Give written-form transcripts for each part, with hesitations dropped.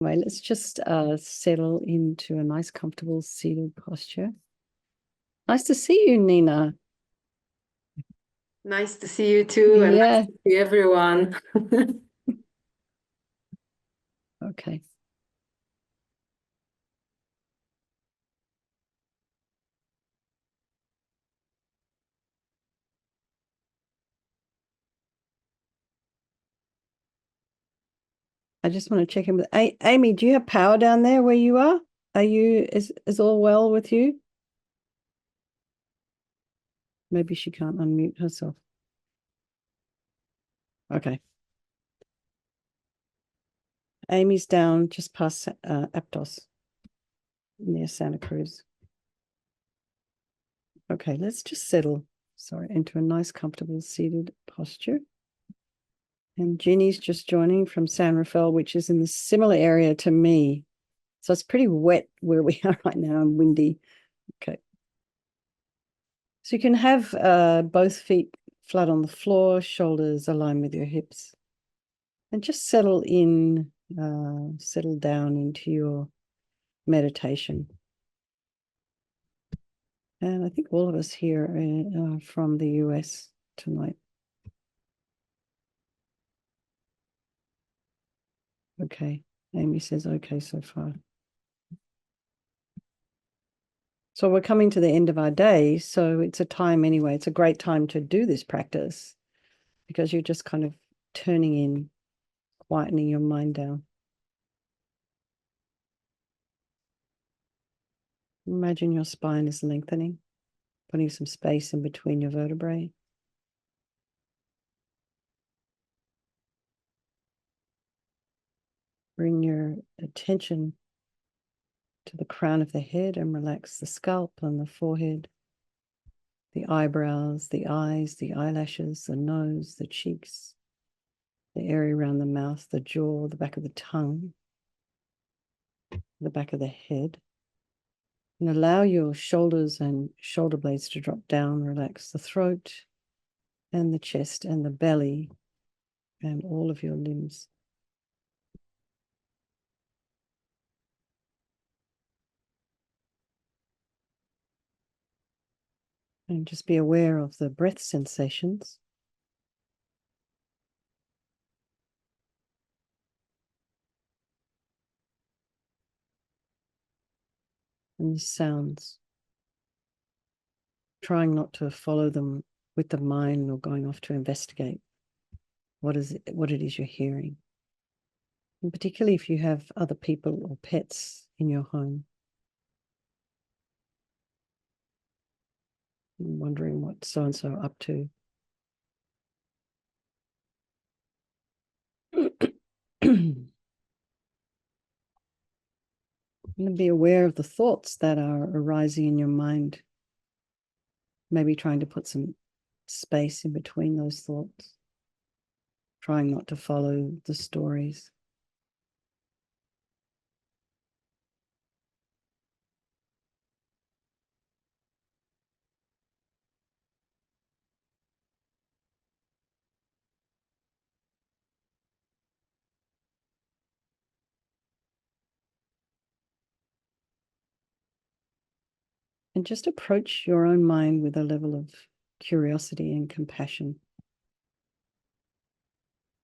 Right, let's just settle into a nice, comfortable seated posture. Nice to see you, Nina. Nice to see you too, and Yeah. nice to see everyone. Okay. I just want to check in with Amy. Do you have power down there where you are? Is all well with you? Maybe she can't unmute herself. Okay. Amy's down just past Aptos near Santa Cruz. Okay, let's just settle, into a nice, comfortable seated posture. And Ginny's just joining from San Rafael, which is in the similar area to me. So it's pretty wet where we are right now and windy. Okay. So you can have both feet flat on the floor, shoulders aligned with your hips. And just settle down into your meditation. And I think all of us here are from the US tonight. Okay. Amy says okay so far. So we're coming to the end of our day. So it's a time anyway. It's a great time to do this practice because you're just kind of turning in, quietening your mind down. Imagine your spine is lengthening, putting some space in between your vertebrae. Bring your attention to the crown of the head and relax the scalp and the forehead, the eyebrows, the eyes, the eyelashes, the nose, the cheeks, the area around the mouth, the jaw, the back of the tongue, the back of the head. And allow your shoulders and shoulder blades to drop down. Relax the throat and the chest and the belly and all of your limbs. And just be aware of the breath sensations. And the sounds. Trying not to follow them with the mind or going off to investigate what it is you're hearing. And particularly if you have other people or pets in your home. Wondering what so-and-so up to. And be aware of the thoughts that are arising in your mind. Maybe trying to put some space in between those thoughts. Trying not to follow the stories. And just approach your own mind with a level of curiosity and compassion,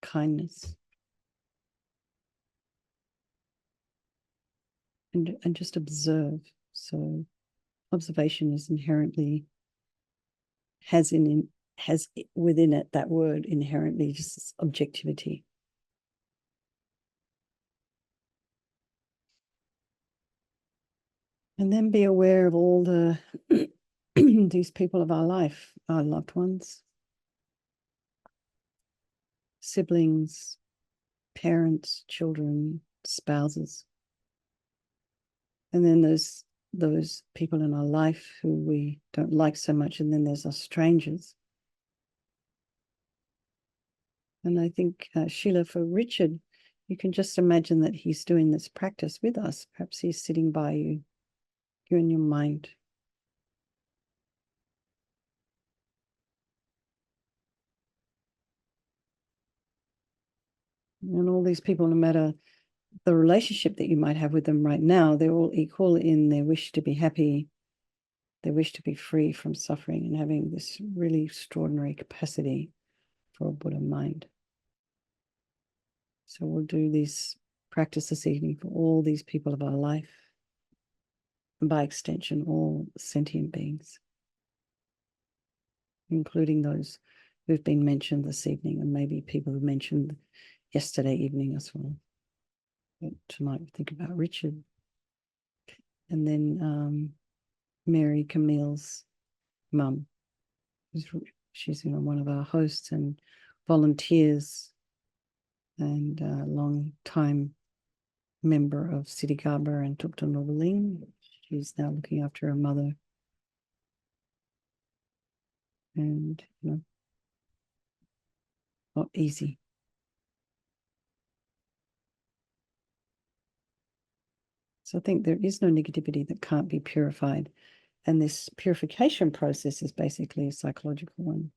kindness. And just observe. So observation is inherently has within it that word inherently just objectivity. And then be aware of all the these people of our life, our loved ones, siblings, parents, children, spouses. And then there's those people in our life who we don't like so much, and then there's our strangers. And I think, Sheila, for Richard, you can just imagine that he's doing this practice with us. Perhaps he's sitting by you, you in your mind. And all these people, no matter the relationship that you might have with them right now, they're all equal in their wish to be happy, their wish to be free from suffering, and having this really extraordinary capacity for a Buddha mind. So we'll do this practice this evening for all these people of our life, and by extension, all sentient beings, including those who've been mentioned this evening, and maybe people who mentioned yesterday evening as well. But tonight we think about Richard. And then Mary, Camille's mum. She's one of our hosts and volunteers, and a long time member of Siddhigarbha and Thupten Noveling. She's now looking after her mother. And, not easy. So I think there is no negativity that can't be purified. And this purification process is basically a psychological one.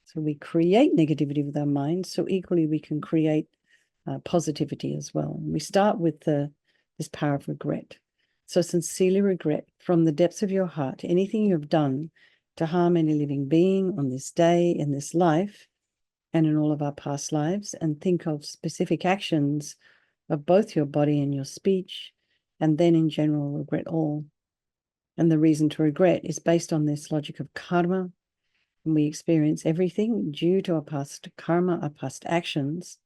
So we create negativity with our mind, so equally we can create positivity as well. And we start with this power of regret. So sincerely regret from the depths of your heart anything you have done to harm any living being on this day, in this life, and in all of our past lives, and think of specific actions of both your body and your speech, and then in general regret all. And the reason to regret is based on this logic of karma. And we experience everything due to our past karma, our past actions.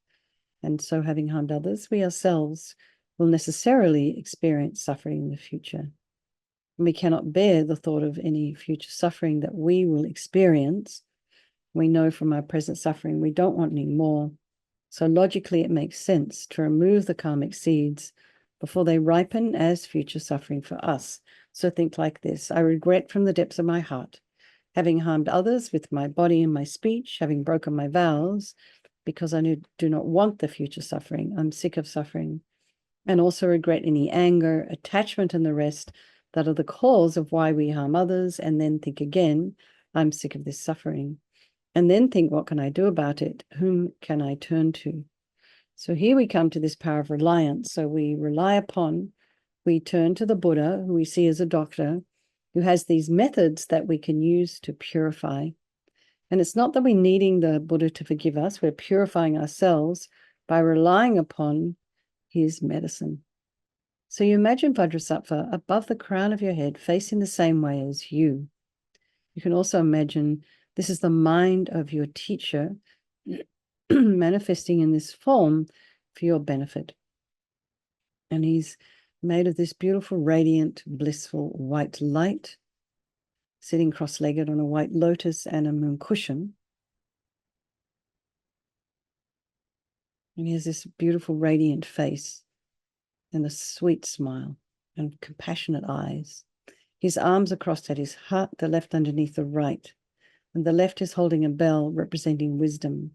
And so having harmed others, we ourselves will necessarily experience suffering in the future. And we cannot bear the thought of any future suffering that we will experience. We know from our present suffering we don't want any more. So logically, it makes sense to remove the karmic seeds before they ripen as future suffering for us. So think like this: I regret from the depths of my heart having harmed others with my body and my speech, having broken my vows, because I do not want the future suffering. I'm sick of suffering. And also regret any anger, attachment, and the rest that are the cause of why we harm others. And then think again, I'm sick of this suffering. And then think, what can I do about it? Whom can I turn to? So here we come to this power of reliance. So we rely upon, we turn to the Buddha, who we see as a doctor, who has these methods that we can use to purify. And it's not that we're needing the Buddha to forgive us, we're purifying ourselves by relying upon his medicine. So you imagine Vajrasattva above the crown of your head, facing the same way as you. You can also imagine this is the mind of your teacher manifesting in this form for your benefit. And he's made of this beautiful, radiant, blissful white light, sitting cross-legged on a white lotus and a moon cushion. And he has this beautiful, radiant face and a sweet smile and compassionate eyes. His arms are crossed at his heart, the left underneath the right. And the left is holding a bell representing wisdom.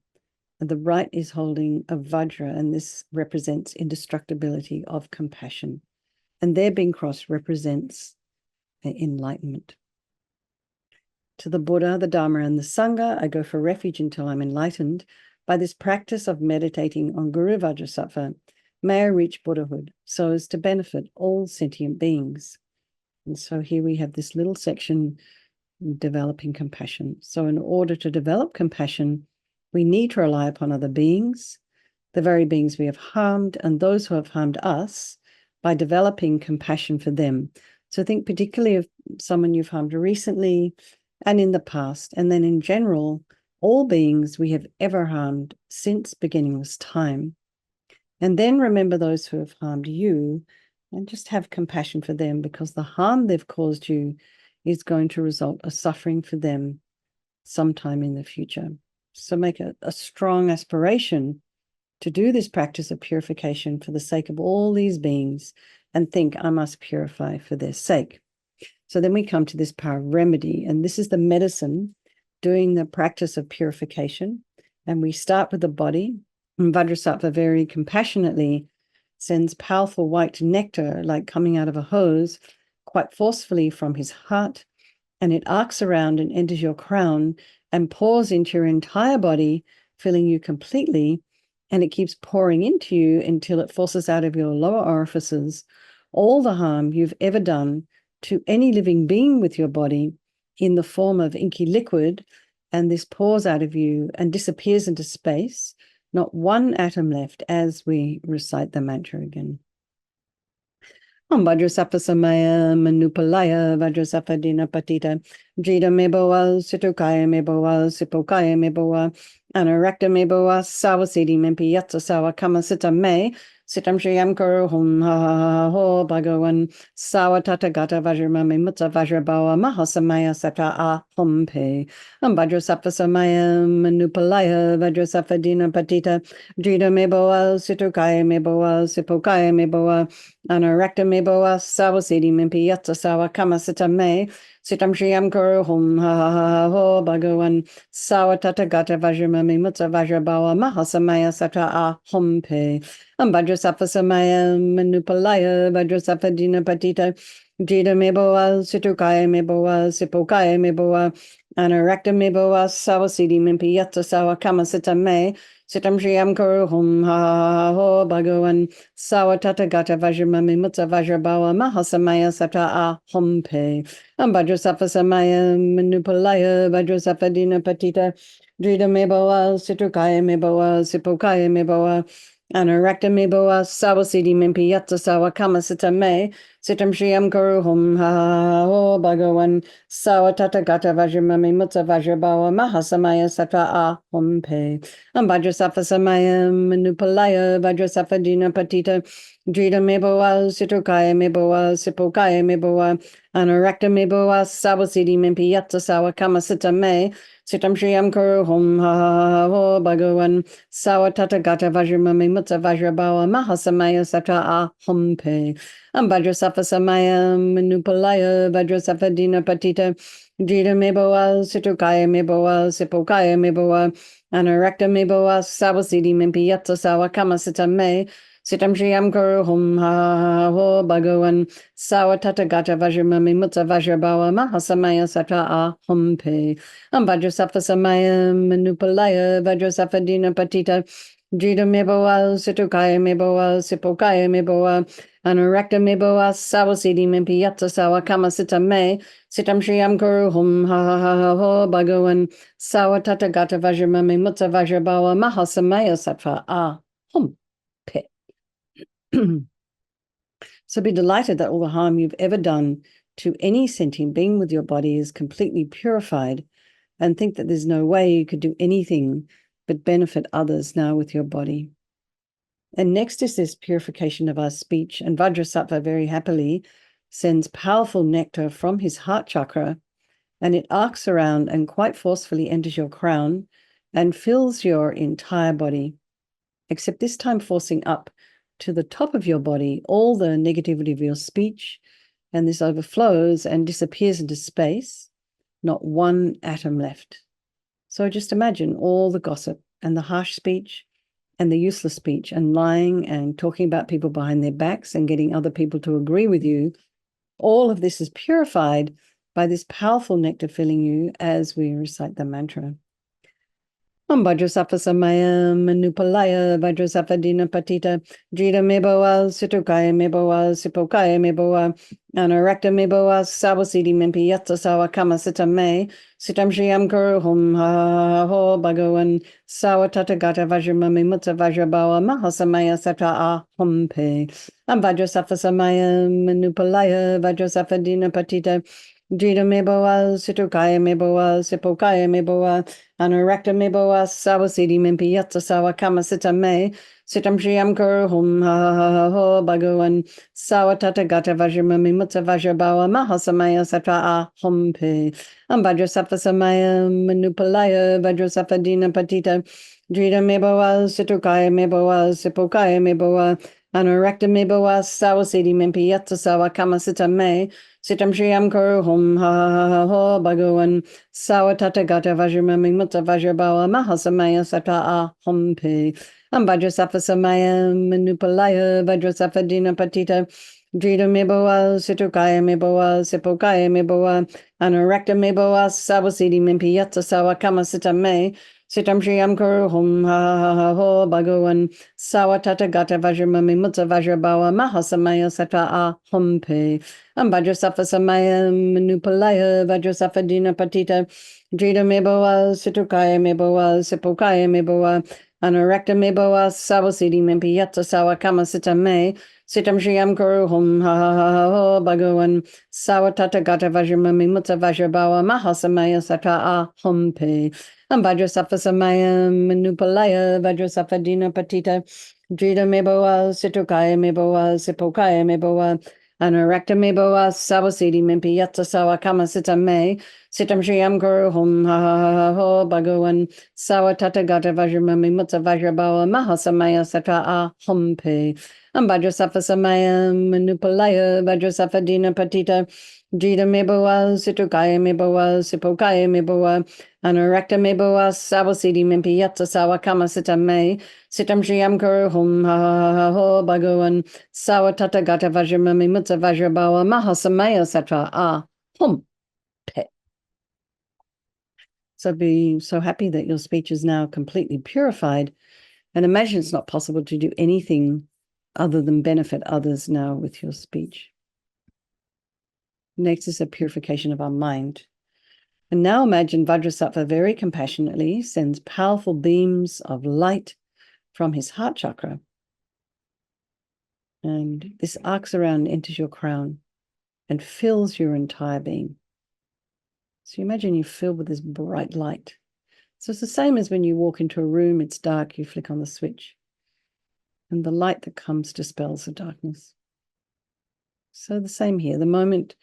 And the right is holding a vajra, and this represents indestructibility of compassion. And their being crossed represents enlightenment. To the Buddha, the Dharma, and the Sangha, I go for refuge until I'm enlightened. By this practice of meditating on Guru Vajrasattva, may I reach Buddhahood so as to benefit all sentient beings. And so here we have this little section, developing compassion. So in order to develop compassion, we need to rely upon other beings, the very beings we have harmed, and those who have harmed us, by developing compassion for them. So think particularly of someone you've harmed recently and in the past, and then in general, all beings we have ever harmed since beginningless time. And then remember those who have harmed you and just have compassion for them, because the harm they've caused you is going to result a suffering for them sometime in the future. So make a strong aspiration to do this practice of purification for the sake of all these beings, and think, I must purify for their sake. So then we come to this power of remedy, and this is the medicine doing the practice of purification. And we start with the body, and Vajrasattva very compassionately sends powerful white nectar, like coming out of a hose, quite forcefully from his heart, and it arcs around and enters your crown and pours into your entire body, filling you completely. and it keeps pouring into you until it forces out of your lower orifices all the harm you've ever done to any living being with your body in the form of inky liquid, and this pours out of you and disappears into space, not one atom left, as we recite the mantra again. Om Vajrasattva Samaya Manupalaya Vajrasattva Dina Patita Jita Meboa Situkaya Meboa Sipokaya Meboa Anarakta Meboa Sawasidi Mempi Yatsa Sawa Kama Sita Me Sitam Shriyam Kuru Hum Ha Ho Bhagavan Sawa Tata Gata Vajramami Mutta Vajrabawa Mahasamaya Sata A Hum Pe Om Vajrasattva Samaya Manupalaya Vajrasattva Dina Patita Jita Meboa Situkaya Meboa Sipokaya Meboa Anarakta Meboa Sawasidi Mimpi Yatsa Sawa Kama Sita Me Sitam Shriyam Kuru Hum Ha Ho Bhagavan Sawa Tata Gata Vajramami Mutta Vajrabawa Mahasamaya Sata A Hum Pe Vajrasattva Samaya Manupalaya Vajrasattva Dina Patita Jita Meboa Situkaya Meboa Sipokaya Meboa Anarakta Meboa Sawasidi Mimpi Yatsa Sawa Kama Sita Me Sitam Shriyam Kuru Hum Ha Ho Bhagavan Sawa Tata Gata Vajramami Mutta Vajrabawa Mahasamaya Sata A Hum Pe Vajrasattva Samaya Manupalaya Vajrasattva Dina Patita Jita Meboa Situkaya Meboa Sipokaya Meboa Anarakta Meboa Sawasidi Mimpi Yatsa Sawa Kama Sita Me Sitam Shriyam Kuru Hum Ha Ho Bhagavan Sawa Tata Gata Vajramami Mutta Vajrabawa Mahasamaya Sata A Hum Pe Vajrasattva Samaya Manupalaya Vajrasattva Dina Patita Jita Meboa Situkaya Meboa Sipokaya Meboa Anarakta Meboa Sawasidi Mimpi Yatsa Sawa Kama Sita Me Sitam Shriyam Kuru Hum Ha Ho Bhagavan Sawa Tata Gata Vajramami Mutta Vajrabawa Mahasamaya Sata A Hum Pe Vajrasattva Samaya Manupalaya Vajrasattva Dina Patita Jita Meboa Situkaya Meboa Sipokaya Meboa Anarakta Meboa Sawasidi Mimpi Yatsa Sawa Kama Sita Me Sitam Shriyam Kuru Hum Ha Ho Bhagavan Sawa Tata Gata Vajramami Mutta Vajrabawa Mahasamaya Sata A Hum Pe Vajrasattva Samaya Manupalaya Vajrasattva Dina Patita Jita Meboa Situkaya Meboa Sipokaya Meboa Anarakta Meboa Sawasidi Mimpi Yatsa Sawa Kama Sita Me Sitam Shriyam Kuru Hum Ha Ho Bhagavan Sawa Tata Gata Vajramami Mutta Vajrabawa Mahasamaya Sata A Hum Pe So be delighted that all the harm you've ever done to any sentient being with your body is completely purified, and think that there's no way you could do anything but benefit others now with your body. And next is this purification of our speech, and Vajrasattva very happily sends powerful nectar from his heart chakra, and it arcs around and quite forcefully enters your crown and fills your entire body, except this time forcing up to the top of your body all the negativity of your speech, and this overflows and disappears into space, not one atom left. So just imagine all the gossip and the harsh speech and the useless speech and lying and talking about people behind their backs and getting other people to agree with you. All of this is purified by this powerful nectar filling you as we recite the mantra. Om Vajrasattva Samaya Manupalaya Vajrasattva Dina Patita Jita Meboa Situkaya Meboa Sipokaya Meboa Anarakta Meboa Sawasidi Mimpi Yatsa Sawa Kama Sita Me Sitam Shriyam Kuru Hum Ha Ho Bhagavan Sawa Tata Gata Vajramami Mutta Vajrabawa Mahasamaya Sata A Hum Pe Vajrasattva Samaya Manupalaya Vajrasattva Dina Patita Jita Meboa Situkaya Meboa Sipokaya Meboa Anarakta Meboa Sawasidi Mimpi Yatsa Sawa Kama Sita Me Sitam Shriyam Kuru Hum Ha Ho Bhagavan Sawa Tata Gata Vajramami Mutta Vajrabawa Mahasamaya Sata A Hum Pe Vajrasattva Samaya Manupalaya Vajrasattva Dina Patita Jita Meboa Situkaya Meboa Sipokaya Meboa Anarakta Meboa Sawasidi Mimpi Yatsa Sawa Kama Sita Me Sitam Shriyam Kuru Hum Ha Ho Bhagavan Sawa Tata Gata Vajramami Mutta Vajrabawa Mahasamaya Sata A Hum Pe Vajrasattva Samaya Manupalaya Vajrasattva Dina Patita Jita Meboa Situkaya Meboa Sipokaya Meboa Anarakta Meboa Sawasidi Mimpi Yatsa Sawa Kama Sita Me Sitam Shriyam Kuru Hum Ha Ho Bhagavan Sawatata Gata Vajramami Mutta Vajrabawa Mahasamaya Sata A Humpe Vajrasafa Samaya Manupalaya Vajrasafa Dina Patita Drita Meboa Situkaya Meboa Sipokaya Meboa Anorekta Meboa Sawasidi Mimpi Yatsa Sawa Kama Sita Me Sitam Shriyam Kuru Hum Ha Ho Bhagavan Sawatata Gata Vajramami Mutta Vajrabawa Mahasamaya Sata A Humpe Vajrasafa Samaya Manupalaya Vajrasafa Dina Patita Drita Meboa Situkaya Meboa Sipokaya Meboa Anorekta Meboa Sawasidi Mimpi Yatsa Sawa Kama Sita Me Sitam Shriyam Guru Hum Ha Ho Bhagavan Sawatata Gata Vajramami Mutta Vajrabawa Mahasamaya Sata A Humpe Vajrasafa Samaya Manupalaya Vajrasafa Dina Patita Drita Meboa Situkaya Meboa Sipokaya Meboa Anorekta Meboa Sawasidi Mimpi Yatsa Sawa Kama Sita Me Sitam Shriyam Guru Hum Ha Ho Bhagavan Sawatata Gata Vajramami Mutta Vajrabawa Mahasamaya Sata A Hum Pe. So be so happy that your speech is now completely purified, and imagine it's not possible to do anything other than benefit others now with your speech. Next is a purification of our mind. And now imagine Vajrasattva very compassionately sends powerful beams of light from his heart chakra. And this arcs around, enters your crown, and fills your entire being. So you imagine you're filled with this bright light. So it's the same as when you walk into a room, it's dark, you flick on the switch, and the light that comes dispels the darkness. So the same here. The moment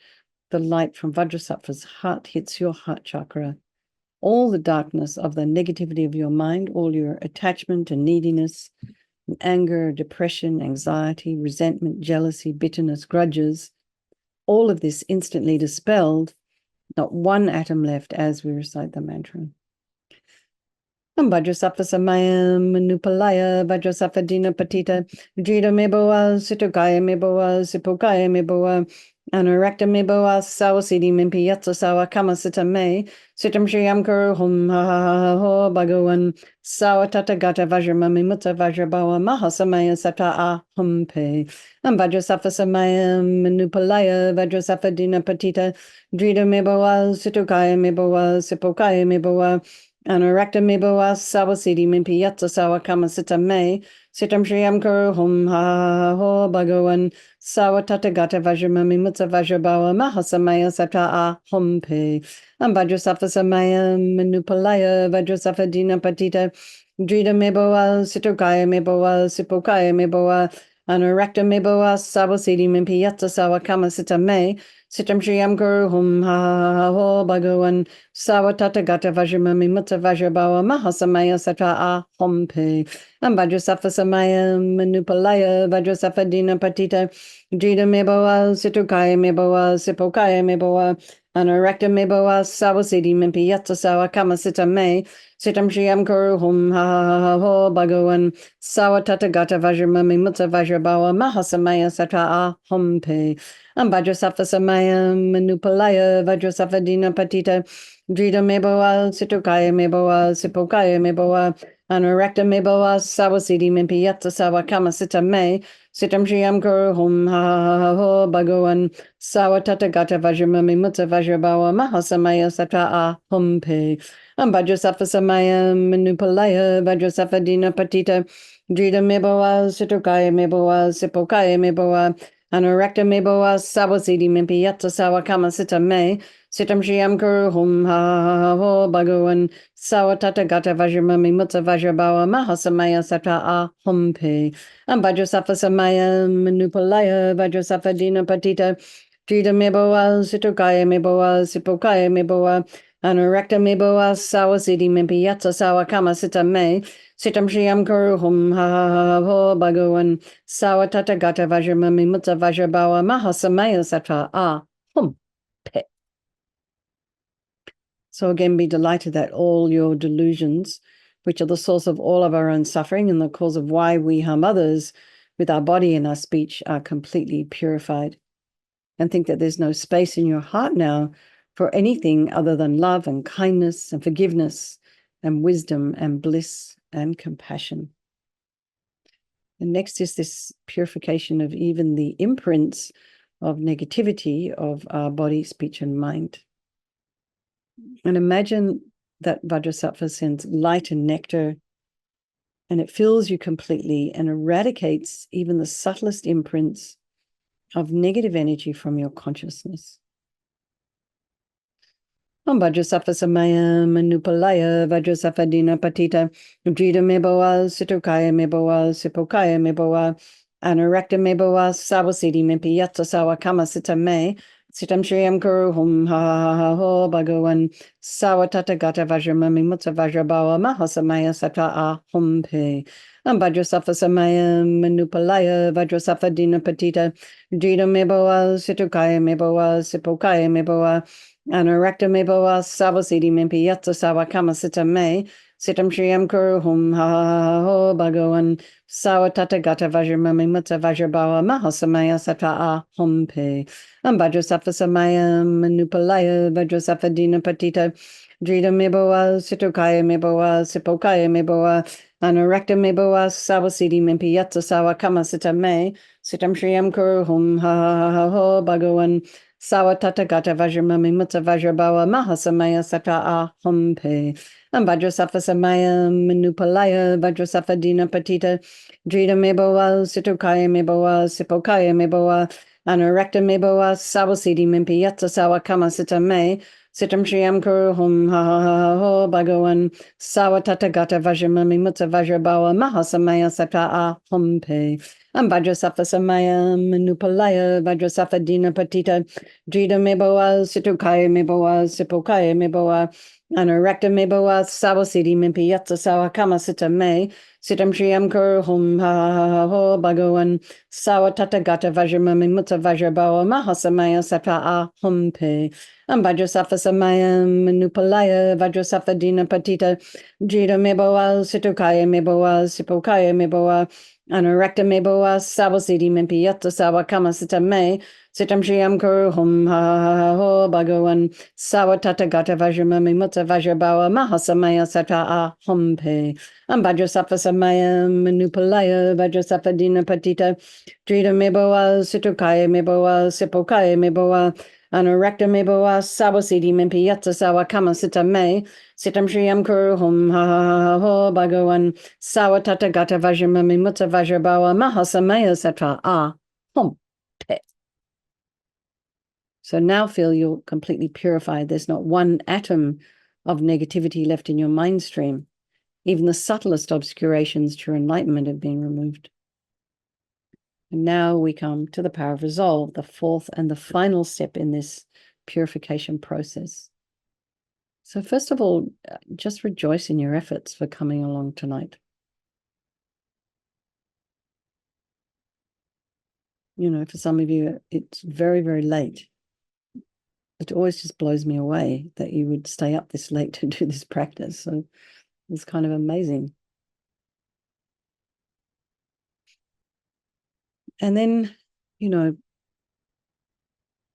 the light from Vajrasattva's heart hits your heart chakra, all the darkness of the negativity of your mind, all your attachment and neediness, anger, depression, anxiety, resentment, jealousy, bitterness, grudges, all of this instantly dispelled, not one atom left as we recite the mantra. Vajrasattva Samaya Manupalaya Vajrasattva Dina Patita Drita Meboa Situkaya Meboa Sipokaya Meboa Anorekta Meboa Sawasidi Mimpi Yatsa Sawa Kama Sita Me Sitam Shriyam Kuru Hum Ha Ho Bhagavan Sawatata Gata Vajramami Mutta Vajrabawa Mahasamaya Sata A Humpe Vajrasattva Samaya Manupalaya Vajrasattva Dina Patita Drita Meboa Situkaya Meboa Sipokaya Meboa Anorekta Meboa Sawasidi Mimpi Yatsa Sawa Kama Sita Me Sitam Shriyam Kuru Hum Ha Ho Bhagavan Sawatata Gata Vajramami Mutta Vajrabawa Mahasamaya Sata A Humpe Vajrasattva Samaya Manupalaya Vajrasattva Dina Patita Drita Meboa Situkaya Meboa Sipokaya Meboa Anorekta Meboa Sawasidi Mimpi Yatsa Sawa Kama Sita Me Sitam Shriyam Guru Hum Ha Ho Bhagavan Sawatata Gata Vajramami Mutta Vajrabawa Mahasamaya Sata A Humpe Vajrasattva Samaya Manupalaya Vajrasattva Dina Patita Drita Meboa Situkaya Meboa Sipokaya Meboa Anorekta Meboa Sawasidi Mimpi Yatsa Sawa Kama Sita Me Sitam Shriyam Kuru Hum Ha Ho Bhagavan Sawatata Gata Vajramami Mutta Vajrabawa Mahasamaya Sata A Humpe Vajrasattva Samaya Manupalaya Vajrasattva Dina Patita Drita Meboa Situkaya Meboa Sipokaya Meboa Anorekta Meboa Sawasidi Mimpi Yatsa Sawa Kama Sita Me Sitam Shriyam Kuru Hum Ha Ho Bhagavan Sawatata Gata Vajramami Mutta Vajrabawa Mahasamaya Sata A Humpe Vajrasattva Samaya Manupalaya Vajrasattva Dina Patita Drita Meboa Situkaya Meboa Sipokaya Meboa Anorekta Meboa Sawasidi Mimpi Yatsa Sawa Kama Sita Me Sitam Shriyam Kuru Hum Ha Ho Bhagavan Sawatata Gata Vajramami Mutta Vajrabawa Mahasamaya Sata A Humpe Vajrasattva Samaya Manupalaya Vajrasattva Dina Patita Drita Meboa Situkaya Meboa Sipokaya Meboa Anorekta Meboa Sawasidi Mimpi Yatsa Sawa Kama Sita Me Sitam Shriyam Kuru Hum Ha Ho Bhagavan Sawatata Gata Vajramami Mutta Vajrabawa Mahasamaya Sata A Hum Pe. So again, be delighted that all your delusions, which are the source of all of our own suffering and the cause of why we harm others with our body and our speech, are completely purified. And think that there's no space in your heart now for anything other than love and kindness and forgiveness and wisdom and bliss and compassion. And next is this purification of even the imprints of negativity of our body, speech, and mind. And imagine that Vajrasattva sends light and nectar, and it fills you completely and eradicates even the subtlest imprints of negative energy from your consciousness. Om Vajrasattva Samaya Manupalaya Vajrasattva Dina Patita Drita Meboa Situkaya Meboa Sipokaya Meboa Anarakta Meboa Sawasidi Mipiyatsa Sawa Kama Sita Me Sitam Shriyam Kuru Hum Ha Ha Ha Ho Bhagavan Sawatata Gata Vajramami Mutsa Vajrabawa Mahasamaya Sata A Hum Pe Om Vajrasattva Samaya Manupalaya Vajrasattva Dina Patita Drita Meboa Situkaya Meboa Sipokaya Meboa Anarakta Meboa Savasidi Mimpi Yatsa Sawakama Sita Me Sitam Shriyam Kuru Hum Ha Ha Ho Bhagavan Sawatata Gata Vajramami Mutsa Vajrabawa Mahasamaya Sata A Hum Pe Vajrasattva Samaya Manupalaya Vajrasattva Dina Patita Drita Meboa Situkaya Meboa Sipokaya Meboa Anarakta Meboa Savasidi Mimpi Yatsa Sawakama Sita Me Sitam Shriyam Kuru Hum Ha Ha Ho Bhagavan Sawatata Gata Vajramami Mutsa Vajrabawa Mahasamaya Sata A Hum Pe Vajrasattva Samaya Manupalaya Vajrasattva Dina Patita Drita Meboa Situkaya Meboa Sipokaya Meboa Anarakta Meboa Sawasidi Mimpi Yatsa Sawakama Sita Me Sitam Shriyam Kuru Hum Ha Ha Ho Bhagavan Sawatata Gata Vajramami Mutsa Vajrabawa Mahasamaya Sata A Hum Pe Vajrasattva Samaya Manupalaya Vajrasattva Dina Patita Drita Meboa Situkaya Meboa Sipokaya Meboa Anarakta Meboa Sawasidi Mimpi Yatsa Sawakama Sita Me Sitam Shriyam Kuru Hum Ha Ha Ho Bhagavan Sawatata Gata Vajramami Mutsa Vajrabawa Mahasamaya Sata A Hum Pe Vajrasattva Samaya Manupalaya Vajrasattva Dina Patita Drita Meboa Situkaya Meboa Sipokaya Meboa Anarakta Meboa Savasidi Mimpi Yatsa Sawakama Sita Me Sitam Shriyam Kuru Hum Ha Ha Ho Bhagavan Sawatata Gata Vajramami Mutsa Vajrabawa Mahasamaya Sata A Hum Pe Vajrasattva Samaya Manupalaya Vajrasattva Dina Patita Drita Meboa Situkaya Meboa Sipokaya Meboa Anarakta Meboa Sawasidi Mimpi Yatsa Sawakama Sita Me Sitam Shriyam Kuru Hum Ha Ha Ho Bhagavan Sawatata Gata Vajramami Mutsa Vajrabawa Mahasamaya Sata A Hum Pe. So now feel you're completely purified. There's not one atom of negativity left in your mind stream. Even the subtlest obscurations to your enlightenment have been removed. And now we come to the power of resolve, the fourth and the final step in this purification process. So first of all, just rejoice in your efforts for coming along tonight. You know, for some of you, it's very, very late. It always just blows me away that you would stay up this late to do this practice. So it's kind of amazing. And then, you know,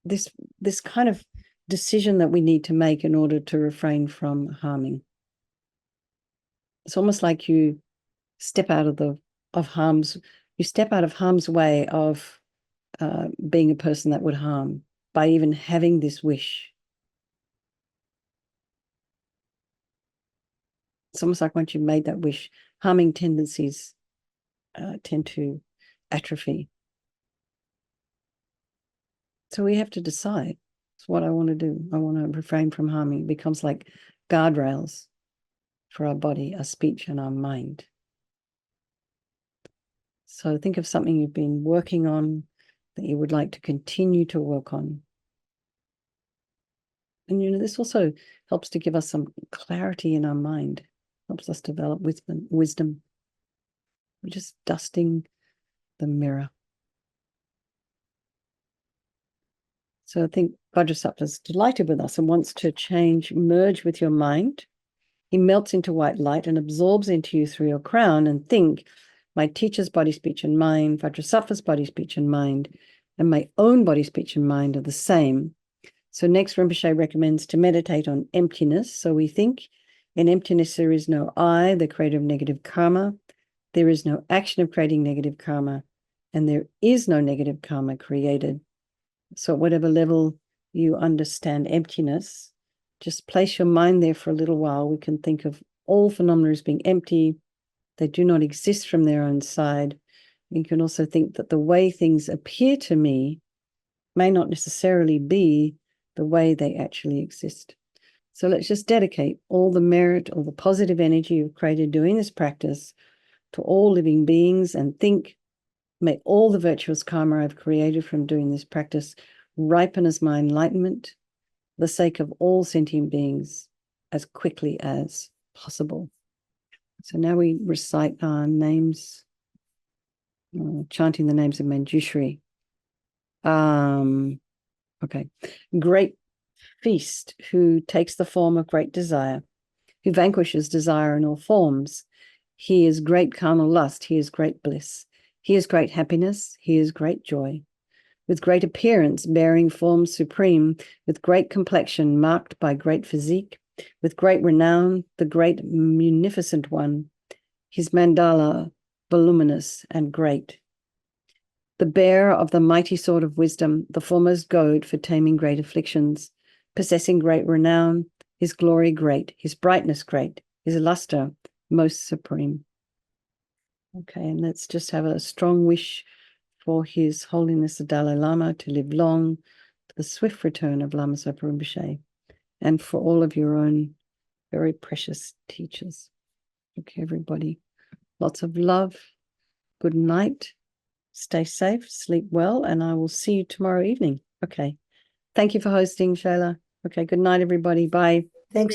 this kind of decision that we need to make in order to refrain from harming. It's almost like you step out of harm's way of being a person that would harm by even having this wish. It's almost like once you've made that wish, harming tendencies tend to atrophy. So we have to decide. It's what I want to do. I want to refrain from harming. It becomes like guardrails for our body, our speech, and our mind. So think of something you've been working on that you would like to continue to work on. And, you know, this also helps to give us some clarity in our mind, helps us develop wisdom. We're just dusting the mirror. So I think Vajrasattva is delighted with us and wants to merge with your mind. He melts into white light and absorbs into you through your crown, and think, my teacher's body, speech, and mind, Vajrasattva's body, speech, and mind, and my own body, speech, and mind are the same. So next, Rinpoche recommends to meditate on emptiness. So we think In emptiness, there is no I, the creator of negative karma. There is no action of creating negative karma, and there is no negative karma created. So at whatever level you understand emptiness, just place your mind there for a little while. We can think of all phenomena as being empty. They do not exist from their own side. You can also think that the way things appear to me may not necessarily be the way they actually exist. So let's just dedicate all the merit, all the positive energy you've created doing this practice to all living beings, and think, may all the virtuous karma I've created from doing this practice ripen as my enlightenment for the sake of all sentient beings as quickly as possible. So now we recite our names, chanting the names of Manjushri. Okay. Great feast, who takes the form of great desire, who vanquishes desire in all forms. He is great carnal lust. He is great bliss. He is great happiness. He is great joy. With great appearance, bearing form supreme, with great complexion, marked by great physique, with great renown, the great munificent one, his mandala voluminous and great. The bearer of the mighty sword of wisdom, the foremost goad for taming great afflictions, possessing great renown, his glory great, his brightness great, his luster most supreme. Okay, and let's just have a strong wish for His Holiness the Dalai Lama to live long, to the swift return of Lama Zopa Rinpoche, and for all of your own very precious teachers. Okay, everybody, lots of love. Good night. Stay safe, sleep well, and I will see you tomorrow evening. Okay. Thank you for hosting, Shayla. Okay, good night, everybody. Bye. Thanks.